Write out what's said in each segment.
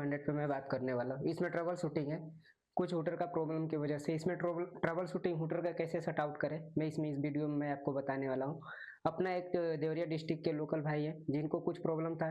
200 पे मैं बात करने वाला हूँ। इसमें ट्रबल शूटिंग है, कुछ हुटर का प्रॉब्लम की वजह से इसमें ट्रबल शूटिंग हुटर का कैसे सॉर्ट आउट करें, मैं इस वीडियो में मैं आपको बताने वाला हूँ। अपना एक देवरिया डिस्ट्रिक्ट के लोकल भाई है जिनको कुछ प्रॉब्लम था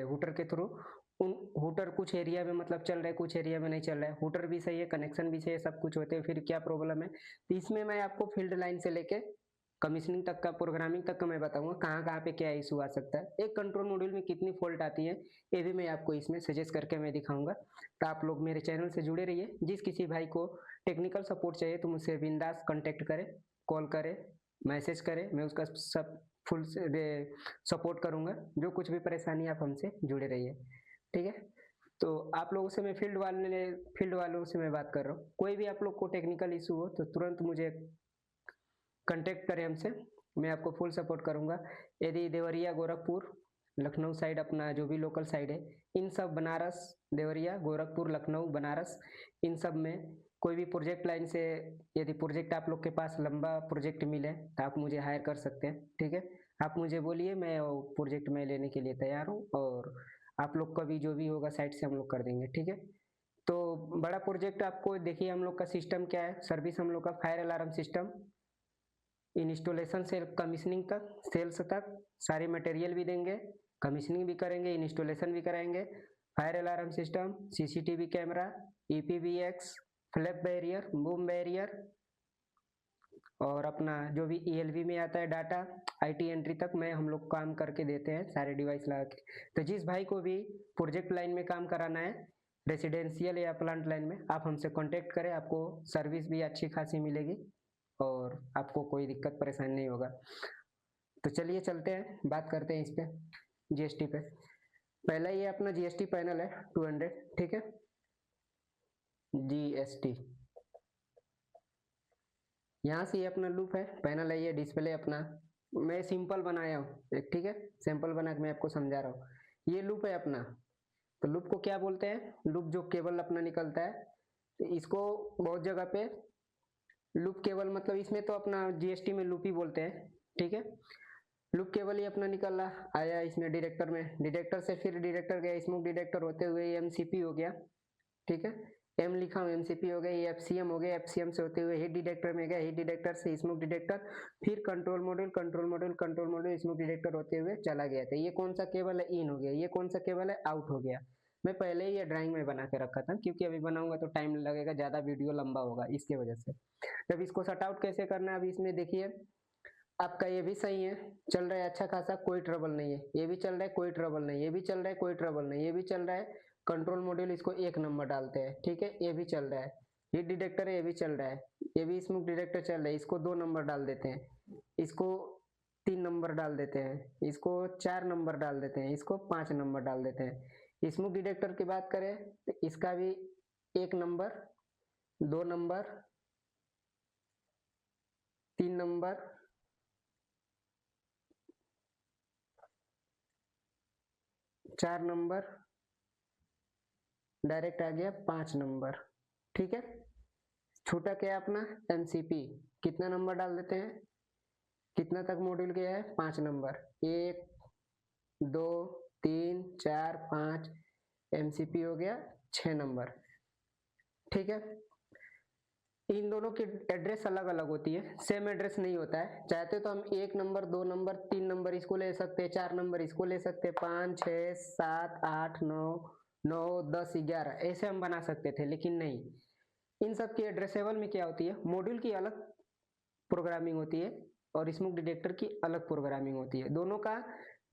हुटर के थ्रू। उन हुटर कुछ एरिया में मतलब चल रहा है, कुछ एरिया में नहीं चल रहा है, हुटर भी सही है, कनेक्शन भी सही है, सब कुछ होते हैं, फिर क्या प्रॉब्लम है। तो इसमें मैं आपको फील्ड लाइन से लेके कमीशनिंग तक का, प्रोग्रामिंग तक का मैं बताऊंगा कहाँ कहाँ पे क्या इशू आ सकता है, एक कंट्रोल मॉड्यूल में कितनी फॉल्ट आती है, ये भी मैं आपको इसमें सजेस्ट करके मैं दिखाऊंगा। तो आप लोग मेरे चैनल से जुड़े रहिए। जिस किसी भाई को टेक्निकल सपोर्ट चाहिए तो मुझसे बिंदास कांटेक्ट करें, कॉल करें, मैसेज करें, मैं उसका सब फुल सपोर्ट करूंगा। जो कुछ भी परेशानी आप हमसे जुड़े रहिए, ठीक है। तो आप लोगों से मैं फील्ड वालों से मैं बात कर रहा हूँ। कोई भी आप लोग को टेक्निकल इशू हो तो तुरंत मुझे कांटेक्ट करें हमसे, मैं आपको फुल सपोर्ट करूंगा। यदि देवरिया, गोरखपुर, लखनऊ साइड, अपना जो भी लोकल साइड है, इन सब, बनारस, देवरिया, गोरखपुर, लखनऊ, बनारस, इन सब में कोई भी प्रोजेक्ट लाइन से यदि प्रोजेक्ट आप लोग के पास लंबा प्रोजेक्ट मिले तो आप मुझे हायर कर सकते हैं, ठीक है। आप मुझे बोलिए, मैं प्रोजेक्ट में लेने के लिए तैयार हूँ, और आप लोग का भी जो भी होगा साइड से हम लोग कर देंगे, ठीक है। तो बड़ा प्रोजेक्ट आपको देखिए, हम लोग का सिस्टम क्या है, सर्विस हम लोग का फायर अलार्म सिस्टम, इंस्टॉलेशन से कमीशनिंग तक, सेल्स तक, सारे मटेरियल भी देंगे, कमीशनिंग भी करेंगे, इंस्टॉलेशन भी कराएंगे। Fire alarm system, CCTV camera, EPBX, flap barrier, boom barrier, और अपना जो भी ईएलवी में आता है डाटा, आईटी एंट्री तक मैं हम लोग काम करके देते हैं सारे डिवाइस लगा के। तो जिस भाई को भी प्रोजेक्ट लाइन में काम कराना है, रेसिडेंशियल या प्लांट लाइन में, आप हमसे कांटेक्ट करें, आपको सर्विस भी अच्छी खासी मिलेगी और आपको कोई दिक्कत परेशानी नहीं होगा। तो चलिए चलते हैं, बात करते हैं इस पे, जीएसटी पे। पहला ये अपना जीएसटी पैनल है 200, ठीक है। जीएसटी, यहाँ से ये अपना लूप है, पैनल है, ये डिस्प्ले अपना मैं सिंपल बनाया हूँ एक, ठीक है, सैंपल बना के मैं आपको समझा रहा हूँ। ये लूप है अपना। तो लूप को क्या बोलते हैं, लूप जो केबल अपना निकलता है, तो इसको बहुत जगह पे लूप केबल, मतलब इसमें तो अपना जीएसटी में लूप ही बोलते हैं, ठीक है। लूप केबल ही अपना निकल रहा आया इसमें डिटेक्टर में, डिटेक्टर से फिर डिटेक्टर गया स्मोक डिटेक्टर होते हुए एमसीपी हो गया, ठीक है, एम लिखा हूँ, एमसीपी हो गया, ये एफसीएम हो गया, एफसीएम से होते हुए हीट डिटेक्टर में गया, हीट डिटेक्टर से स्मोक डिटेक्टर, फिर control module, control module, control module, smoke detector होते हुए चला गया था। ये कौन सा केबल है, इन हो गया। ये कौन सा केबल है, आउट हो गया। मैं पहले ही ये ड्राइंग में बना के रखा था, क्योंकि अभी बनाऊंगा तो टाइम लगेगा, ज्यादा वीडियो लंबा होगा, इसके वजह से। जब इसको शट आउट कैसे करना है, अभी इसमें देखिए, आपका ये भी सही है, चल रहा है अच्छा खासा, कोई ट्रबल नहीं है, ये भी चल रहा है, कोई ट्रबल नहीं, ये भी चल रहा है, कोई ट्रबल नहीं, ये भी चल रहा है। कंट्रोल मॉड्यूल इसको 1 नंबर डालते हैं, ठीक है, ये भी चल रहा है। हीट डिटेक्टर है, ये भी चल रहा है, ये भी स्मोक डिटेक्टर चल रहा है, इसको 2 नंबर डाल देते हैं, इसको 3 नंबर डाल देते हैं, इसको 4 नंबर डाल देते हैं, इसको 5 नंबर डाल देते हैं। स्मोक डिटेक्टर की बात करें तो इसका भी 1 number, 2 number, 3 number, 4 number, direct आ गया 5 नंबर, ठीक है। छोटा क्या है अपना एमसीपी, कितना नंबर डाल देते हैं, कितना तक मॉड्यूल गया है, 5 नंबर, 1 2 3 4 5, एमसीपी हो गया 6 नंबर, ठीक है। इन दोनों की एड्रेस अलग अलग होती है, सेम एड्रेस नहीं होता है। चाहते तो हम 1 नंबर, 2 नंबर, 3 नंबर इसको ले सकते हैं, 4 नंबर इसको ले सकते हैं, 5 6 7 8 9 9 10 11 ऐसे हम बना सकते थे, लेकिन नहीं। इन सब की एड्रेसेबल में क्या होती है, मॉड्यूल की अलग प्रोग्रामिंग होती है और स्मोक डिटेक्टर की अलग प्रोग्रामिंग होती है। दोनों का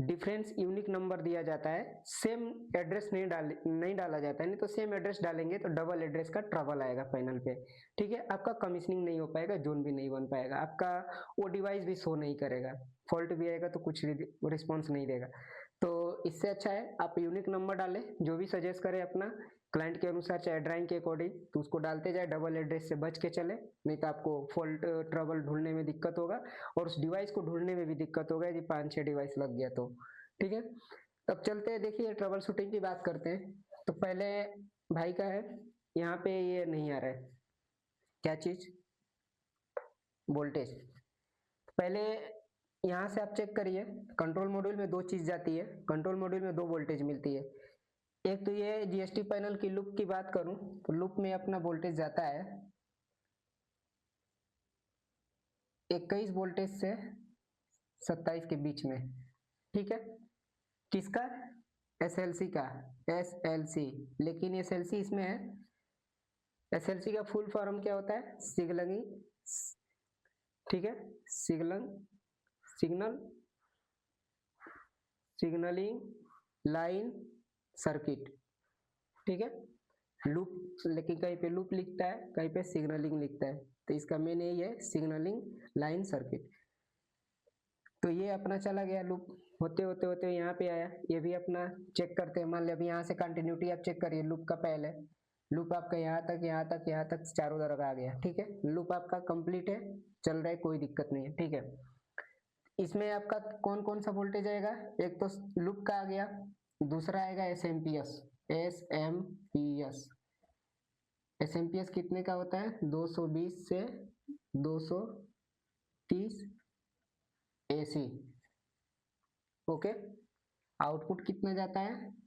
डिफरेंस यूनिक नंबर दिया जाता है, सेम एड्रेस नहीं डाला जाता है, नहीं तो सेम एड्रेस डालेंगे तो डबल एड्रेस का ट्रबल आएगा पैनल पे, ठीक है। आपका कमीशनिंग नहीं हो पाएगा, जोन भी नहीं बन पाएगा, आपका वो डिवाइस भी शो नहीं करेगा, फॉल्ट भी आएगा तो कुछ रिस्पॉन्स नहीं देगा। तो इससे अच्छा है आप यूनिक नंबर डालें, जो भी सजेस्ट करें अपना क्लाइंट के अनुसार, चाहे ड्राइंग के अकॉर्डिंग, तो उसको डालते जाए, डबल एड्रेस से बच के चले, नहीं तो आपको फॉल्ट ट्रबल ढूंढने में दिक्कत होगा और उस डिवाइस को ढूंढने में भी दिक्कत होगा यदि 5-6 डिवाइस लग गया तो, ठीक है। तब चलते हैं, देखिए ट्रबल शूटिंग की बात करते हैं। तो पहले भाई का है, यहाँ पे ये नहीं आ रहा है, क्या चीज, वोल्टेज। पहले यहाँ से आप चेक करिए, कंट्रोल मॉड्यूल में 2 चीज जाती है, कंट्रोल मॉड्यूल में 2 वोल्टेज मिलती है, एक तो ये जीएसटी पैनल की लूप की बात करूं तो लूप में अपना वोल्टेज जाता है 21 वोल्टेज से 27 के बीच में, ठीक है। किसका? एसएलसी का, एसएलसी। लेकिन एसएलसी इसमें है, एसएलसी का फुल फॉर्म क्या होता है? सिग्नलिंग, ठीक है, सिग्नल सिग्नलिंग लाइन सर्किट, ठीक है। लूप, लेकिन कहीं पे लूप लिखता है, कहीं पे सिग्नलिंग लिखता है, तो इसका मेन यही है, सिग्नलिंग लाइन सर्किट। तो ये अपना चला गया लूप, होते होते होते यहाँ पे आया, ये भी अपना चेक करते हैं। मान लिया अभी यहाँ से कंटिन्यूटी आप चेक करिए लूप का, पहले लूप आपका यहाँ तक यहाँ तक यहाँ तक चारों तरफ आ गया, ठीक है। लूप आपका कंप्लीट है, चल रहा है, कोई दिक्कत नहीं है, ठीक है। इसमें आपका कौन कौन सा वोल्टेज आएगा? एक तो लूप का आ गया, दूसरा आएगा एसएमपीएस। एसएमपीएस, एसएमपीएस कितने का होता है? 220 से 230 एसी, ओके। आउटपुट कितना जाता है?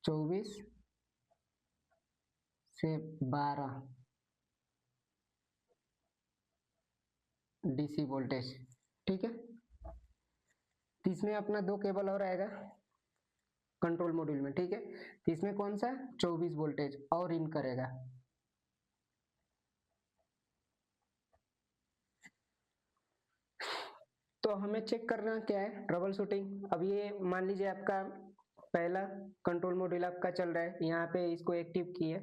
24 से 12 डीसी वोल्टेज, ठीक है। तो इसमें अपना दो केबल और आएगा कंट्रोल मॉड्यूल में, ठीक है। तो इसमें कौन सा 24 वोल्टेज और इन करेगा। तो हमें चेक करना क्या है? Trouble shooting. अब ये मान लीजिए आपका पहला कंट्रोल मॉड्यूल आपका चल रहा है, यहाँ पे इसको एक्टिव किए,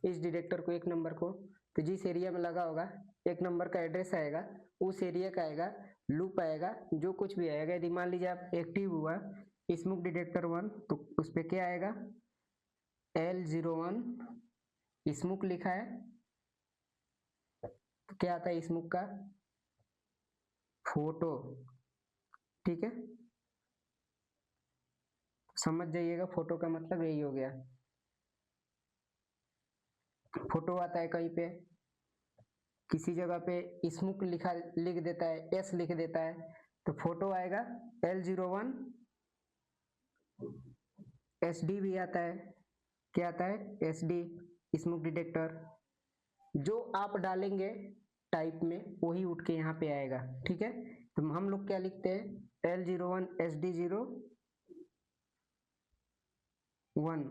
इस डिटेक्टर को, एक नंबर को, तो जिस एरिया में लगा होगा एक नंबर का एड्रेस आएगा, उस एरिया का आएगा, लूप आएगा, जो कुछ भी आएगा। यदि मान लीजिए आप एक्टिव हुआ स्मोक डिटेक्टर 1, तो उस पर क्या आएगा? L01 स्मोक लिखा है, तो क्या आता है स्मोक का? फोटो, ठीक है। समझ जाइएगा, फोटो का मतलब यही हो गया, फोटो आता है कहीं पे, किसी जगह पे स्मोक लिख देता है, एस लिख देता है, तो फोटो आएगा। L01 SD भी आता है, क्या आता है? SD smoke detector. जो आप डालेंगे टाइप में वही उठ के यहाँ पे आएगा, ठीक है। तो हम लोग क्या लिखते हैं? L01 SD01,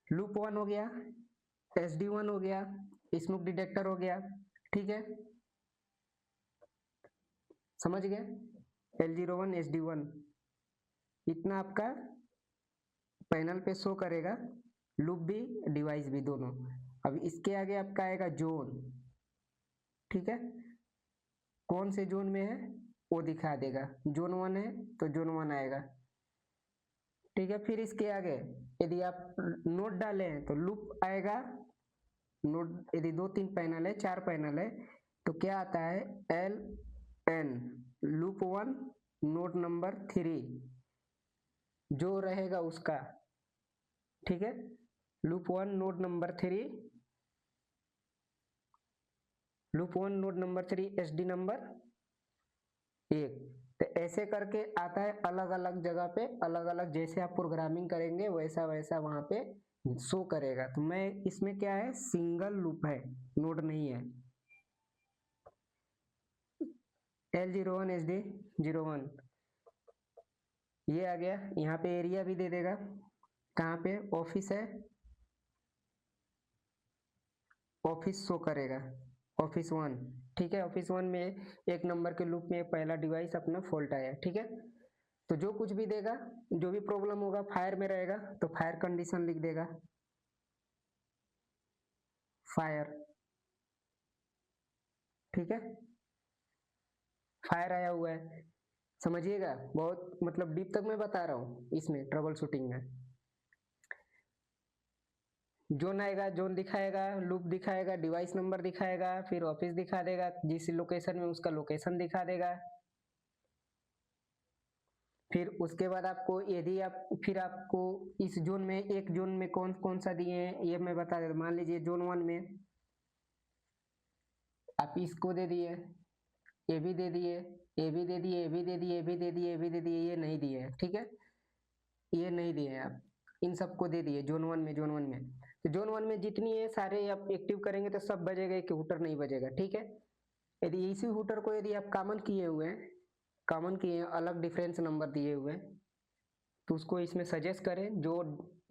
लूप 1 हो गया, SD1 हो गया, स्मोक डिटेक्टर हो गया, ठीक है, समझ गए? L01 SD1 इतना आपका पैनल पे शो करेगा, लूप भी डिवाइस भी दोनों। अब इसके आगे आपका आएगा जोन, ठीक है। कौन से जोन में है वो दिखा देगा, जोन 1 है तो जोन 1 आएगा, ठीक है। फिर इसके आगे यदि आप नोड डाले हैं तो लूप आएगा, नोड यदि 2-3 पैनल है, 4 पैनल है, तो क्या आता है? LN लूप 1 नोड नंबर 3 जो रहेगा उसका, ठीक है। Loop 1 node number 3, loop 1 node number 3 SD number 1। तो ऐसे करके आता है, अलग अलग जगह पे अलग अलग, जैसे आप प्रोग्रामिंग करेंगे वैसा वैसा वहां पे शो करेगा। तो मैं इसमें क्या है, सिंगल लूप है, नोड नहीं है। L01 SD01 ये आ गया, यहाँ पे एरिया भी दे देगा, कहाँ पे ऑफिस है, ऑफिस शो करेगा, ऑफिस 1, ठीक है। ऑफिस 1 में एक नंबर के लूप में पहला डिवाइस अपना फॉल्ट आया, ठीक है। तो जो कुछ भी देगा, जो भी प्रॉब्लम होगा, फायर में रहेगा तो फायर कंडीशन लिख देगा, फायर, ठीक है। फायर आया हुआ है, समझिएगा, बहुत मतलब डीप तक मैं बता रहा हूँ इसमें ट्रबल शूटिंग में। जोन आएगा, जोन दिखाएगा, लूप दिखाएगा, डिवाइस नंबर दिखाएगा, फिर ऑफिस दिखा देगा, जिस लोकेशन में उसका लोकेशन दिखा देगा। फिर उसके बाद आपको, यदि आप फिर आपको इस जोन में, एक जोन में कौन कौन सा दिए हैं ये मैं बता देता। मान लीजिए जोन 1 में आप इसको दे दिए, ए भी दे दिए, ए भी दे दिए, ए भी दे दिए, ए भी दे दिए, ए भी दे दिए, ये नहीं दिए है, ठीक है, ये नहीं दिए हैं आप, इन सबको दे दिए जोन वन में, जोन वन में। तो जोन वन में जितनी है सारे आप एक्टिव करेंगे तो सब बजेगा, एक हुटर नहीं बजेगा, ठीक है। यदि इसी हुटर को यदि आप कॉमन किए हुए हैं, कॉमन किए हैं, अलग डिफरेंस नंबर दिए हुए हैं, तो उसको इसमें सजेस्ट करें। जो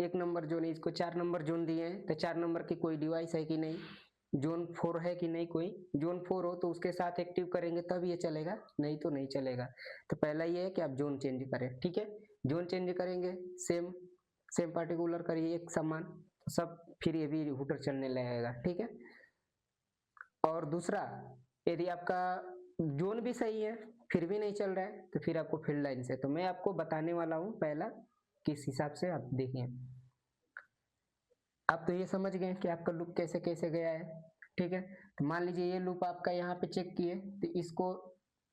एक नंबर जोन है, इसको 4 नंबर जोन दिए हैं, तो 4 नंबर की कोई डिवाइस है कि नहीं, जोन 4 है कि नहीं, कोई जोन 4 हो तो उसके साथ एक्टिव करेंगे तब ये चलेगा, नहीं तो नहीं चलेगा। तो पहला ये है कि आप जोन चेंज करें, ठीक है। जोन चेंज करेंगे, सेम सेम पार्टिकुलर करिए एक समान, सब फिर ये भी हुटर चलने लगेगा, ठीक है। और दूसरा, यदि आपका जोन भी सही है फिर भी नहीं चल रहा है, तो फिर आपको फील्ड लाइन से, तो मैं आपको बताने वाला हूँ पहला किस हिसाब से आप देखिए। आप तो ये समझ गए कि आपका लूप कैसे कैसे गया है, ठीक है। तो मान लीजिए ये लूप आपका यहाँ पे चेक किए, तो इसको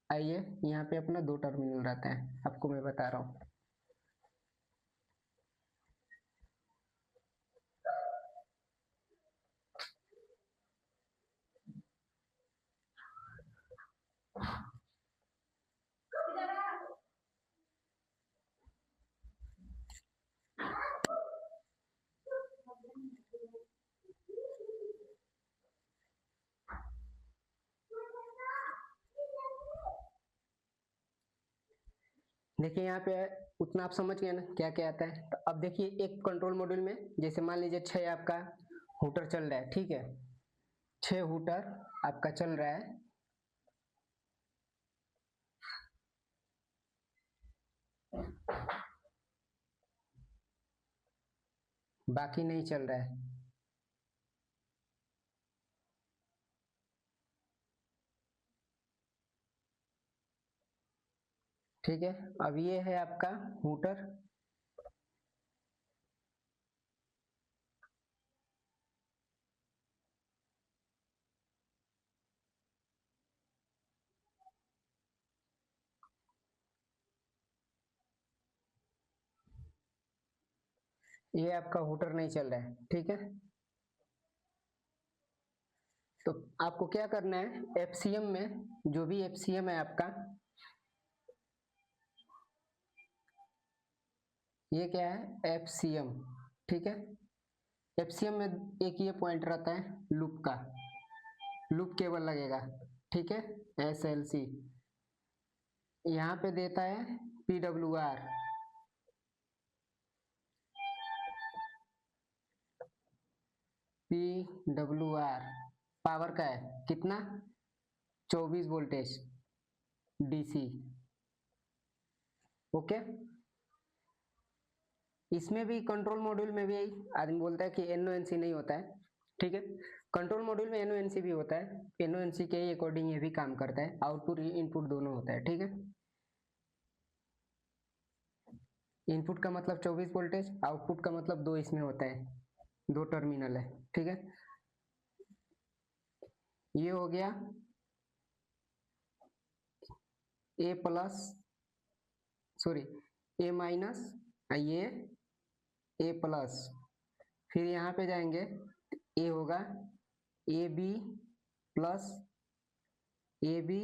आइए यहाँ पे अपना 2 टर्मिनल रहता है, आपको मैं बता रहा हूँ। देखिए यहाँ पे उतना आप समझ गए ना क्या क्या आता है। तो अब देखिए एक कंट्रोल मॉड्यूल में जैसे मान लीजिए 6 आपका हुटर चल रहा है, ठीक है, 6 हुटर आपका चल रहा है, बाकी नहीं चल रहा है, ठीक है। अब ये है आपका हुटर, ये आपका हुटर नहीं चल रहा है, ठीक है। तो आपको क्या करना है, एफसीएम में, जो भी एफसीएम है आपका, ये क्या है एफसीएम, ठीक है। एफसीएम में एक ये पॉइंट रहता है लूप का, लूप केवल लगेगा, ठीक है, एसएलसी, यहाँ पे देता है पीडब्ल्यूआर, पीडब्ल्यूआर पावर का है कितना, 24 वोल्टेज डीसी, ओके। इसमें भी कंट्रोल मॉड्यूल में भी आदमी बोलता है कि एनओएनसी नहीं होता है, ठीक है। कंट्रोल मॉड्यूल में एनओएनसी भी होता है, एनओएनसी के अकॉर्डिंग ये भी काम करता है, आउटपुट इनपुट दोनों होता है, ठीक है। इनपुट का मतलब 24 वोल्टेज, आउटपुट का मतलब 2 इसमें होता है, 2 टर्मिनल है, ठीक है। ये हो गया A plus, sorry A minus, ये ए प्लस, फिर यहाँ पे जाएंगे, ए होगा A B plus A B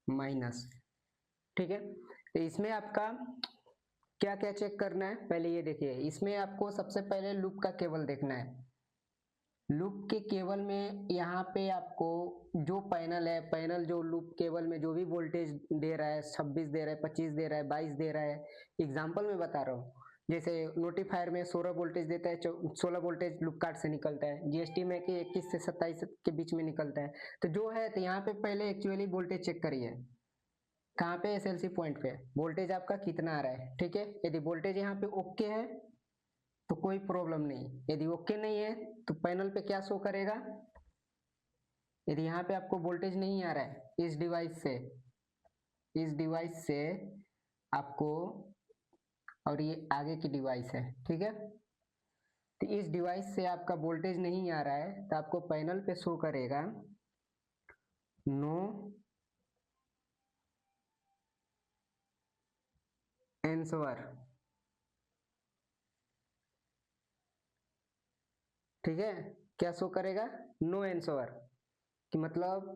minus, ठीक है। तो इसमें आपका क्या क्या चेक करना है, पहले ये देखिए, इसमें आपको सबसे पहले लूप का केबल देखना है। लूप के केबल में यहाँ पे आपको जो पैनल है, पैनल जो लूप केबल में जो भी वोल्टेज दे रहा है, 26 दे रहा है, 25 दे रहा है, 22 दे रहा है, एग्जाम्पल में बता रहा हूँ। जैसे नोटिफायर में 16 वोल्टेज देता है, 16 वोल्टेज लूप कार्ड से निकलता है, जीएसटी में कि 21 से 27 के बीच में निकलता है। तो जो है, तो यहाँ पे पहले एक्चुअली वोल्टेज चेक करिए, कहाँ पे, एसएलसी पॉइंट पे वोल्टेज आपका कितना आ रहा है, ठीक है। यदि वोल्टेज यहाँ पे ओके है तो कोई प्रॉब्लम नहीं, यदि ओके नहीं है तो पैनल पे क्या शो करेगा, यदि यहाँ पे आपको वोल्टेज नहीं आ रहा है इस डिवाइस से, इस डिवाइस से आपको, और ये आगे की डिवाइस है, ठीक है, तो इस डिवाइस से आपका वोल्टेज नहीं आ रहा है, तो आपको पैनल पे शो करेगा नो आंसर, ठीक है। क्या शो करेगा, नो आंसर, कि मतलब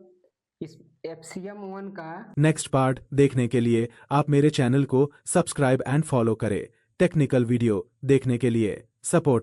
इस FCM1 का नेक्स्ट पार्ट देखने के लिए आप मेरे चैनल को सब्सक्राइब एंड फॉलो करें। टेक्निकल वीडियो देखने के लिए सपोर्ट